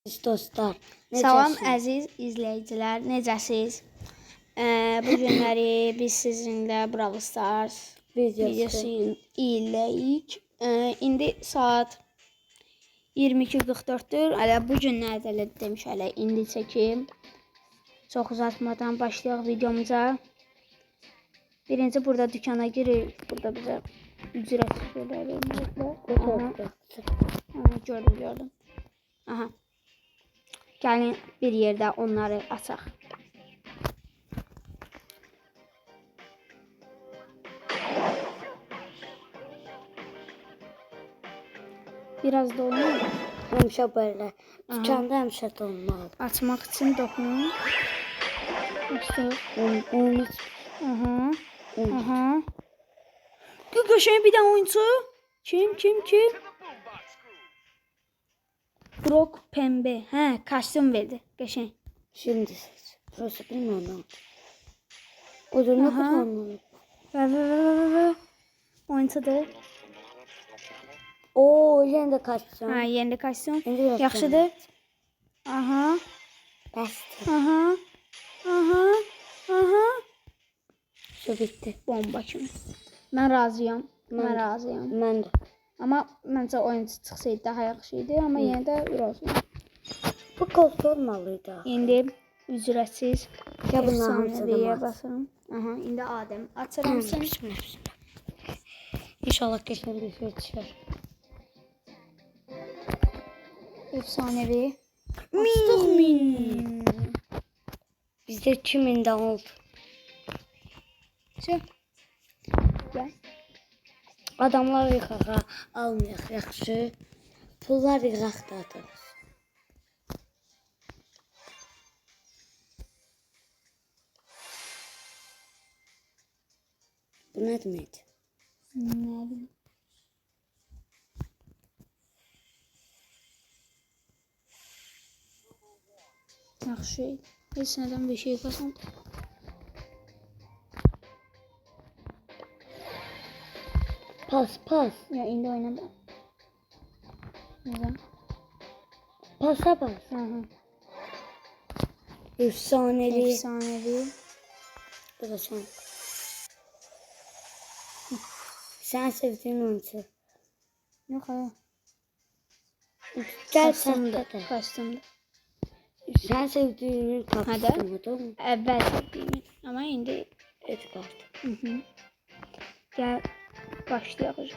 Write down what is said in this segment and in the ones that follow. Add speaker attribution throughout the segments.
Speaker 1: Dostlar,
Speaker 2: Salam
Speaker 1: necəsiniz?
Speaker 2: əziz izləyicilər, necəsiz? Bu günləri biz sizinlə Brawl Stars videosu izləyik. İndi saat 22:44-dür. Hələ bu günlərdə elə demiş hələ indi çəkim. Çox uzatmadan başlayaq videomuza. Birinci burada dükana giririk. Burada bizə ücretsiz şeylər verməklə. Gördüm. Aha. Gəlin bir yerdə onları açaq. Biraz da oynayalım.
Speaker 1: Həmişə belə. Dükkanda həmişə olmalı.
Speaker 2: Açmaq üçün dokun. Açdıq.
Speaker 1: Onu
Speaker 2: Aha. Qəşəng bir dənə oyunçu. Kim? Brock pembe. Hə, kostyum verdi. Qəşəng.
Speaker 1: şimdi seç. Burası bilmirəm. O da nə kullanılır?
Speaker 2: Və. Oyunçudur.
Speaker 1: Oo, yenə də kaçacağım.
Speaker 2: Hə, yeni kostyum.
Speaker 1: İndi yapacağım.
Speaker 2: Yaxşıdır. Aha.
Speaker 1: Bəsdir.
Speaker 2: Aha.
Speaker 1: Şu bitti.
Speaker 2: Bomba kimi. Mən razıyam. Razıyam.
Speaker 1: Mən də.
Speaker 2: Amma məncə oyuncu çıxsaydı daha yaxşı idi, amma yenə də razıyam.
Speaker 1: Bu koltuq olmalıydı.
Speaker 2: İndi ücretsiz
Speaker 1: Ya bundan
Speaker 2: efsaneviyə
Speaker 1: hamısı da
Speaker 2: basıram. Aha, indi Adem açıram sən.
Speaker 1: Bismillah. İnşallah geçen bir şey çıxar.
Speaker 2: Efsanevi. Min.
Speaker 1: Bizdə 2000'den oldu.
Speaker 2: Şey. Gel.
Speaker 1: Adamlar yıxağa almayaq yaxşı. Pullar yığaq da atarız. Bu nə deməkdir?
Speaker 2: Ne bileyim. Yaxşı. Heç nədən bir şey qazan.
Speaker 1: Pas.
Speaker 2: Ya indi oynamam. Neden?
Speaker 1: Pasa bas.
Speaker 2: Aha.
Speaker 1: Efsanevi.
Speaker 2: Efsanevi.
Speaker 1: Bu da sen. Sen sevdiğin oyuncu.
Speaker 2: Yok hayır.
Speaker 1: Gel sen de.
Speaker 2: Kaçtımda.
Speaker 1: Sen sevdiğinin kapısını değil mi?
Speaker 2: Əvvəl sevdiyimi. Ama indi
Speaker 1: Edgard.
Speaker 2: Gel başlayaq.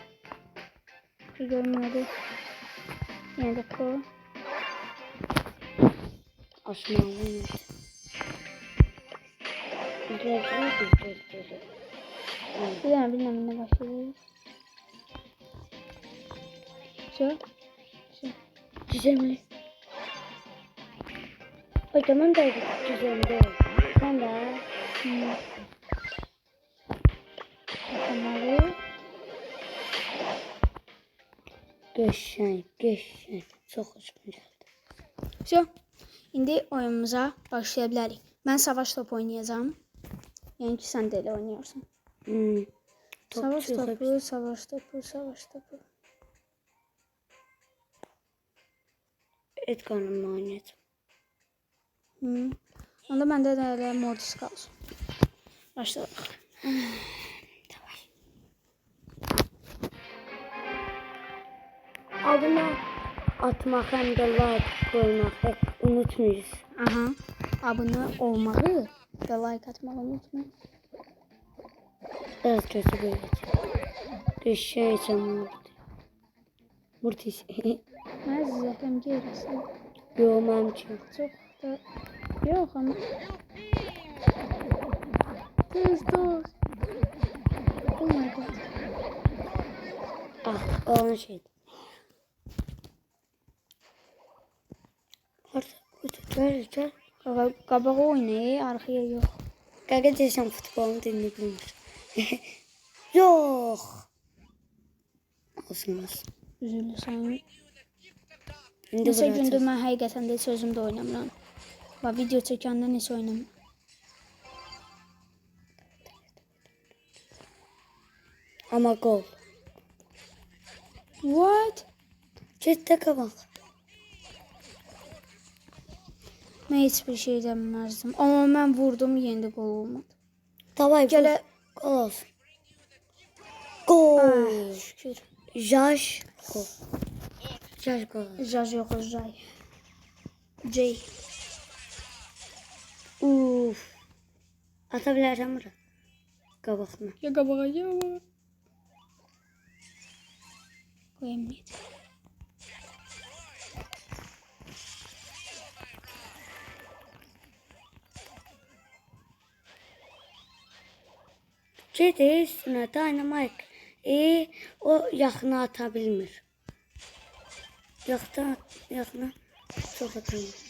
Speaker 2: Görmedi. Yine de ko.
Speaker 1: Osmanlı.
Speaker 2: Bilmem ne başlayacağız. Şu.
Speaker 1: Gizemli. Ay tamam da gizemli. Sen de.
Speaker 2: Bakalım.
Speaker 1: Geçen. Çok hoşuma geldi.
Speaker 2: Şu. İndi oyunumuza başlaya bilərik. Mən savaş topu oynayacağım. Yəni ki sən də elə oynuyorsun. Savaş topu.
Speaker 1: Edgar'ın manet.
Speaker 2: Onda məndə də elə modus qalsın. Başlayaq.
Speaker 1: Abone atmaq hem de like koymağı unutmayız.
Speaker 2: Aha. Abunə olmağı və like atmağı unutmayın.
Speaker 1: Biraz kötü böyle. Geçeceğim. Murtis.
Speaker 2: Mən zəhləm geyirəsin.
Speaker 1: Yo məmçin.
Speaker 2: Çox da yox amma. Tez. Oh my god.
Speaker 1: Ah, olan şeydi. Gel.
Speaker 2: Qabağa oynayır, arxaya yox.
Speaker 1: Qaqa deyəsən futbolunu dinləyib bilmir. Yox. Olsun.
Speaker 2: Üzülürsən.
Speaker 1: İndi
Speaker 2: Neçə gündür
Speaker 1: bırakacağız.
Speaker 2: mən həqiqətən də sözümdə oynamıram. Və video çəkəndə neçə oynamıram.
Speaker 1: Ama gol.
Speaker 2: What?
Speaker 1: Ciddi qabaq.
Speaker 2: Mən heç bir şey deməzdim. Amma mən vurdum, yenə də qol olmadı.
Speaker 1: Davay
Speaker 2: Gələ
Speaker 1: gol olsun. Gol.
Speaker 2: şükür.
Speaker 1: Jaş gol. Jaş gol.
Speaker 2: Jaj yox, Jay. J.
Speaker 1: Uf. Ata bilərəm bura. Qabağına.
Speaker 2: Ya qabağa ya. Qoyayım neydi?
Speaker 1: Gedir üstünə Dynamite. O yaxına ata bilmir. Yaxına çox atamır.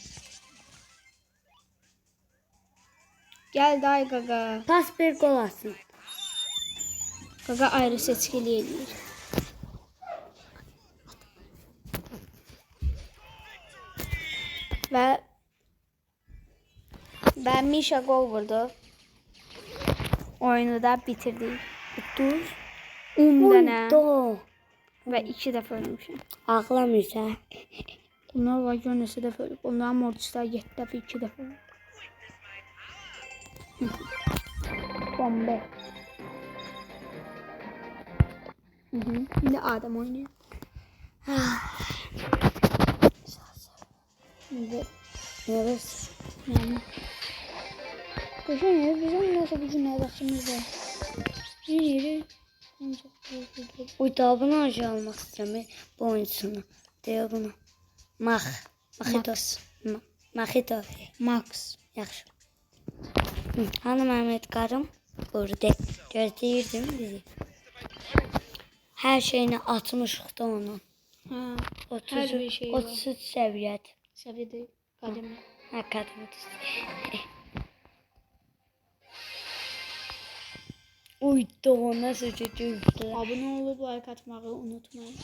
Speaker 2: Gəl day qaqa.
Speaker 1: Pas bir gol atsın.
Speaker 2: Qaqa ayrı seçkili eləyir. Və Mişa qol vurdu. Oyunu da bitirdik.
Speaker 1: Dur.
Speaker 2: 10 dənə
Speaker 1: Do.
Speaker 2: və 2 dəfə ölmüşəm.
Speaker 1: Ağlamırsa.
Speaker 2: Bunlar var gör neçə dəfə ölüb. Onların morduslar 7 dəfə 2 dəfə ölüb. Bomba. İndi Adem oynayır. İndi
Speaker 1: Neresi?
Speaker 2: yani. Koşun bizim nasıl gücün vaxtımız var. Yürü.
Speaker 1: Uytabını acı almaq istəmir bu oyuncusunu. Deyə bunu. Maxitos. Maxito.
Speaker 2: Max.
Speaker 1: Yaxşı. Hanı Məhəmməd qarım? Burada. Gözləyirdim bizi. Hər şeyini atmışıq da onun.
Speaker 2: Ha.
Speaker 1: 30,
Speaker 2: Hər bir şey var.
Speaker 1: 33 səviyyədir.
Speaker 2: Səviyyədə qademə.
Speaker 1: Hə, kadımıdır. Uydu, nasıl çocuklar.
Speaker 2: Abunə olub like atmağı unutmayın.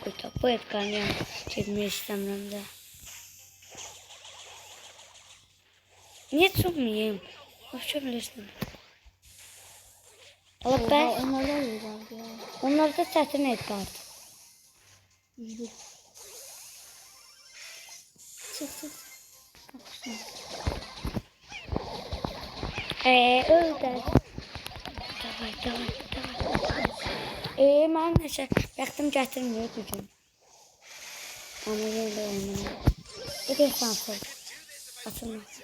Speaker 1: Uydu, bu etkanı yan çekmək istəmirəm də. Niyə çıxmayayım? Başa bilirsin. Allah bəs.
Speaker 2: Onlarda olurlardı ya.
Speaker 1: Onlarda çətin etkardı.
Speaker 2: Yüzlü. Çık.
Speaker 1: Öldü. Davay. Mən nəsə bəxtim gətirmiyor gücüm. Amma yenə də oynayayım. Edir sansın. Açılmaz.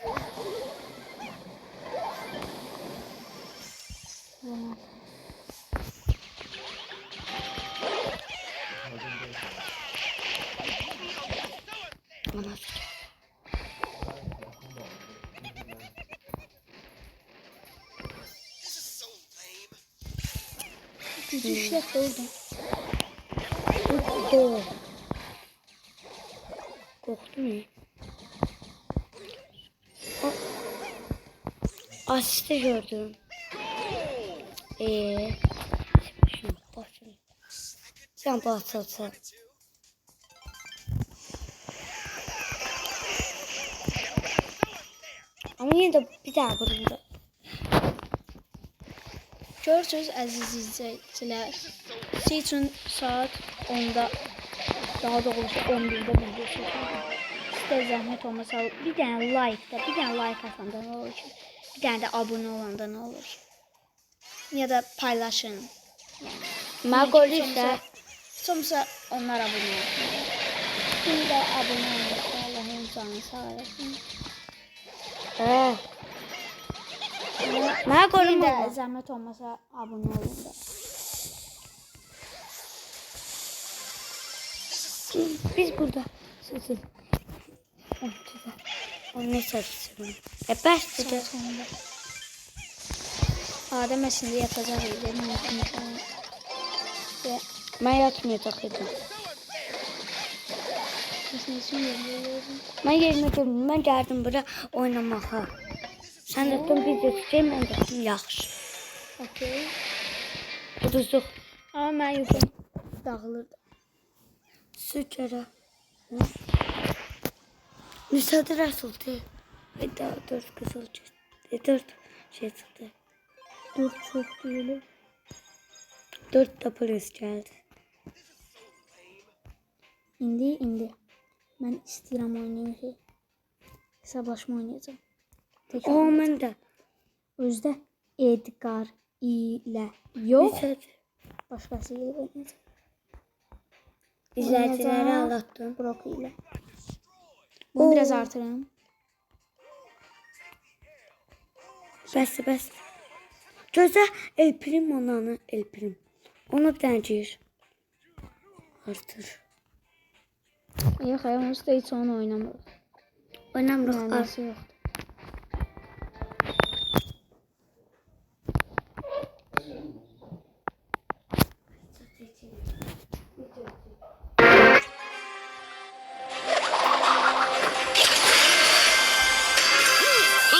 Speaker 2: Gücü işlət oldu.
Speaker 1: Korktu mu? Asisti gördüm. Şimdi başlayalım. Sen başlasın. Ama yine de bir daha burada.
Speaker 2: Görürsünüz əziz izləyicilər. Sizin üçün saat 10-da, daha doğrusu 11-də video çəkiyorum. Sizə zəhmət olmasa bir dənə like atanda nə olur ki? Bir dənə də abunə olanda nə olur ki? Ya da paylaşın.
Speaker 1: Mən görürsə
Speaker 2: Somsa onlar abunə olsun. Şimdi də abunə olmasa Allah'ın canı sağ olasın.
Speaker 1: Mən görürüm.
Speaker 2: Bir də zəhmət olmasa abunə olun da.
Speaker 1: Biz burada. Sözüm. O ne saçsın? Bəsdir də.
Speaker 2: Adem əslində yatacaq idi.
Speaker 1: Mən yatmayacaq idim. Mən yerimə durmum. Mən gəldim bura oynamağa. Sən də tüm video çəkəyim, mən də yaxşı.
Speaker 2: Okey.
Speaker 1: Uduzduq.
Speaker 2: Amma mən yuxum dağılırdı.
Speaker 1: Sütlərə. Müsaade Rəsul'du. Hayda 4 qızıl çıxdı. 4 şey çıxdı.
Speaker 2: 4 çox deyil.
Speaker 1: 4 da polis gəldi.
Speaker 2: İndi. Mən istəyirəm oynayım. Hesablaşma oynayacağım. Tek
Speaker 1: O
Speaker 2: oynayacağım.
Speaker 1: mən də.
Speaker 2: Özdə Edgar ilə yox,
Speaker 1: Hadi.
Speaker 2: başqası ilə oynayacağım.
Speaker 1: İzləyiciləri anlattım.
Speaker 2: Brock ilə. Bunu biraz artırım.
Speaker 1: Bəs. Gözə El Primo'nun El Primo. Onu bir dənə gir. Artır.
Speaker 2: Yox, onsuz da heç onu oynamırıq.
Speaker 1: Oynamırıq.
Speaker 2: Mənası yoxdur.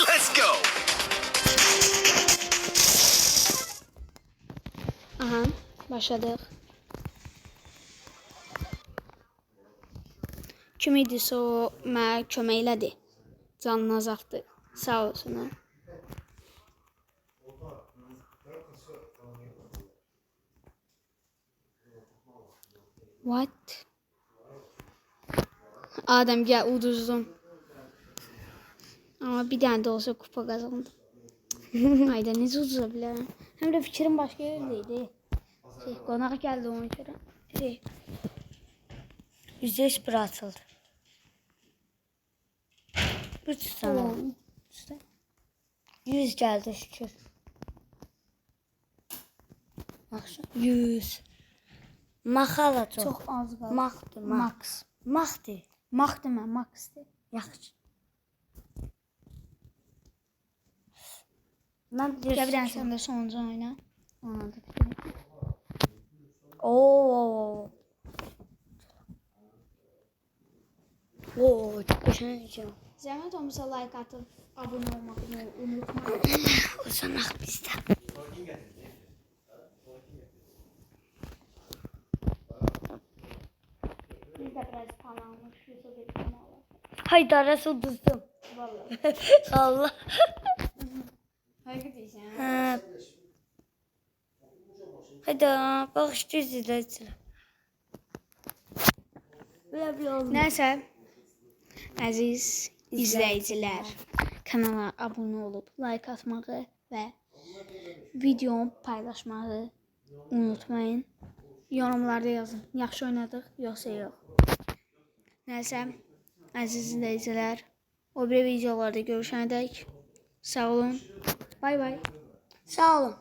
Speaker 3: Let's go.
Speaker 2: Aha, başladıq. Kim idisə o mənə kömək elədi. Canını azaltdı. Sağ olsun. Ha. What? Adəm gəl uduzdum. Amma bir dənə də olsa kupa qazandım. Ayda necə uduza bilərəm? Həm də fikrim başqa yerdə idi. Qonaq gəldi ona görə.
Speaker 1: %1 açıldı. Bir tutsana. 100 gəldi şükür. Yaxşı. 100. Maxala çox.
Speaker 2: Çox az qaldı.
Speaker 1: Maxdır.
Speaker 2: Max.
Speaker 1: Maxdır.
Speaker 2: Max demə, Maxdır.
Speaker 1: Yaxşı. Mən
Speaker 2: Gəl bir dənə sən də sonuncu oyna. Ona da bitirək.
Speaker 1: Oo. Oo, çok güzel.
Speaker 2: Zəhmət olmasa like atıb abunə olmağı unutmayın.
Speaker 1: O zaman bizde.
Speaker 2: Biz də biraz tanınmış YouTube kanalı.
Speaker 1: Hayda Resul düzdüm.
Speaker 2: Vallahi.
Speaker 1: Allah.
Speaker 2: Həqiqət deyirsən.
Speaker 1: Ha. Hayda bağışlayız izleyiciler. Böyle olmaz.
Speaker 2: Nəsə, əziz izləyicilər, kanala abunə olub like atmağı və videomu paylaşmağı unutmayın. Yorumlarda yazın. Yaxşı oynadıq, yoxsa yox. Nəsə, əziz izləyicilər, o bir videolarda görüşənədək sağ olun. Bay bay.
Speaker 1: Sağ olun.